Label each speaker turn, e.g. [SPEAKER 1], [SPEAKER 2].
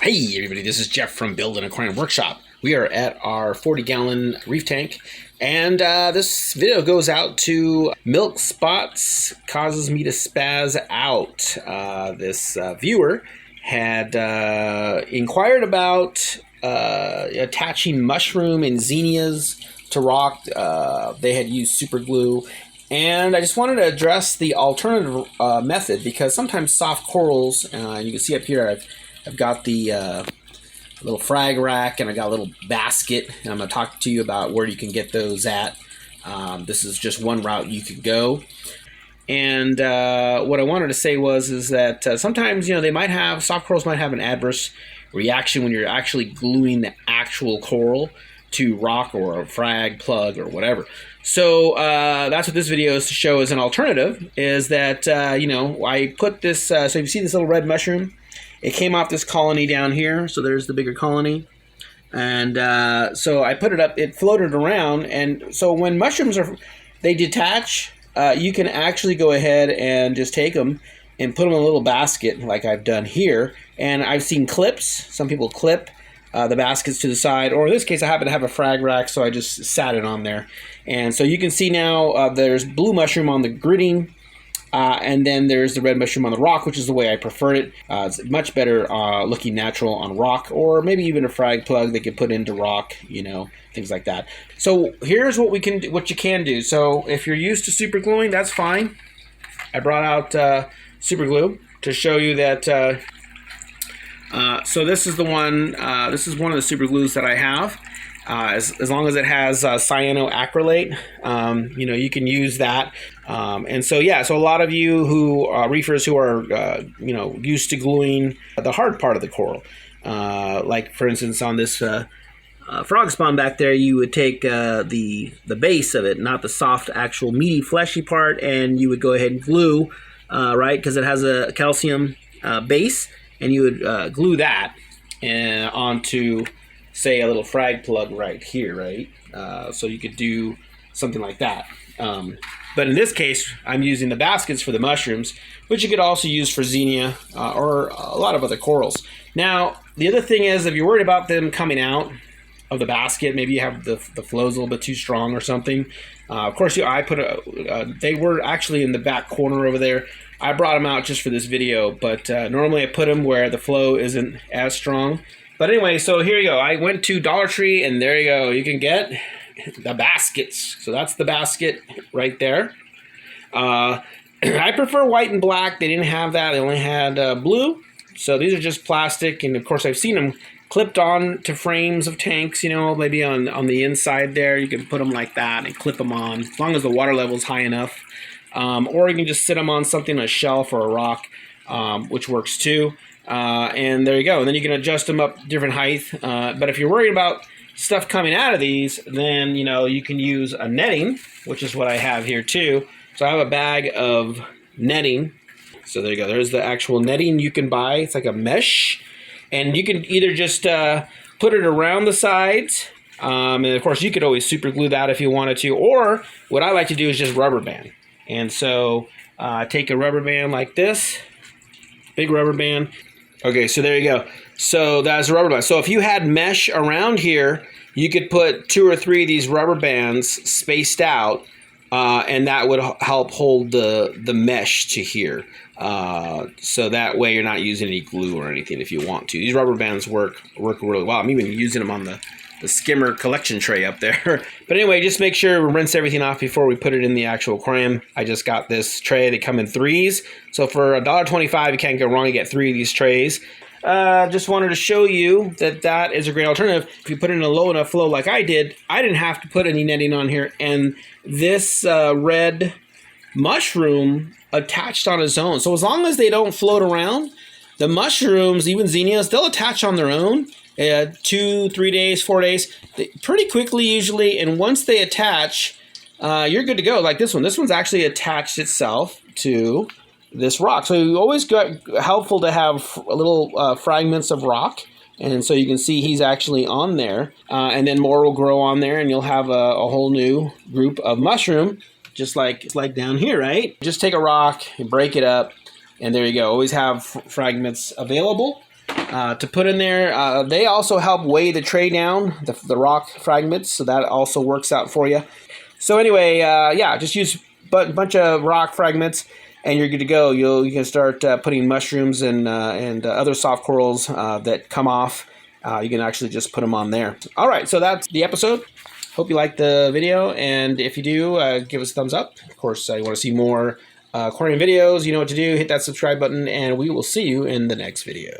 [SPEAKER 1] Hey everybody, this is Jeff from Build an Aquarium Workshop. We are at our 40-gallon reef tank, and this video goes out to milk spots causes me to spaz out. This viewer had inquired about attaching mushroom and zinnias to rock. They had used super glue, and I just wanted to address the alternative method, because sometimes soft corals, you can see up here, I've got the little frag rack, and I got a little basket, and I'm going to talk to you about where you can get those at. This is just one route you could go. And what I wanted to say is that sometimes, they might have, soft corals might have an adverse reaction when you're actually gluing the actual coral to rock or a frag plug or whatever. So that's what this video is to show as an alternative, is that, I put this, so you see this little red mushroom? It came off this colony down here, so there's the bigger colony. And so I put it up, it floated around, and so when mushrooms they detach, you can actually go ahead and just take them and put them in a little basket like I've done here. And I've seen clips, some people clip the baskets to the side, or in this case I happen to have a frag rack, so I just sat it on there. And so you can see now there's blue mushroom on the gridding, and then there's the red mushroom on the rock, which is the way I prefer it. It's much better looking natural on rock, or maybe even a frag plug they could put into rock, things like that. So here's what you can do. So if you're used to super gluing, that's fine. I brought out super glue to show you that. So this is the one. This is one of the super glues that I have. As long as it has cyanoacrylate, you can use that. And so, so a lot of you reefers who are, used to gluing the hard part of the coral, like for instance on this frog spawn back there, you would take the base of it, not the soft, actual meaty, fleshy part, and you would go ahead and glue, right, because it has a calcium base, and you would glue that onto, say, a little frag plug right here, right? So you could do something like that. But in this case, I'm using the baskets for the mushrooms, which you could also use for zinnia or a lot of other corals. Now, the other thing is, if you're worried about them coming out of the basket, maybe you have the flow's a little bit too strong or something. Of course, I put they were actually in the back corner over there. I brought them out just for this video, but normally I put them where the flow isn't as strong. But anyway, so here you go. I went to Dollar Tree, and there you go. You can get the baskets. So that's the basket right there. I prefer white and black. They didn't have that. They only had blue. So these are just plastic. And, of course, I've seen them clipped on to frames of tanks, maybe on the inside there. You can put them like that and clip them on, as long as the water level is high enough. Or you can just sit them on something, a shelf or a rock, which works too. And there you go. And then you can adjust them up different height. But if you're worried about stuff coming out of these, then, you can use a netting, which is what I have here too. So I have a bag of netting. So there you go. There's the actual netting you can buy. It's like a mesh. And you can either just put it around the sides. And of course, you could always super glue that if you wanted to. Or what I like to do is just rubber band. And so take a rubber band like this. Big rubber band. Okay, so there you go. So that's a rubber band. So if you had mesh around here, you could put 2 or 3 of these rubber bands spaced out, and that would help hold the mesh to here. So that way you're not using any glue or anything if you want to. These rubber bands work really well. I'm even using them on the skimmer collection tray up there. But anyway, just make sure we rinse everything off before we put it in the actual aquarium. I just got this tray. They come in 3s. So for $1.25, you can't go wrong. You get 3 of these trays. Just wanted to show you that is a great alternative. If you put it in a low enough flow like I did, I didn't have to put any netting on here. And this red mushroom attached on its own. So as long as they don't float around, the mushrooms, even zinnias, they'll attach on their own. 2, 3 days, 4 days, pretty quickly usually. And once they attach, you're good to go. Like this one. This one's actually attached itself to this rock. So you always got helpful to have little fragments of rock. And so you can see he's actually on there. And then more will grow on there, and you'll have a whole new group of mushroom, just like down here, right? Just take a rock and break it up. And there you go. Always have fragments available. to put in there. They also help weigh the tray down, the rock fragments, so that also works out for you. So anyway, yeah, just use a bunch of rock fragments, and you're good to go. You can start putting mushrooms and other soft corals that come off. You can actually just put them on there. All right, so that's the episode. Hope you liked the video, and if you do, give us a thumbs up. Of course, you want to see more aquarium videos, you know what to do. Hit that subscribe button, and we will see you in the next video.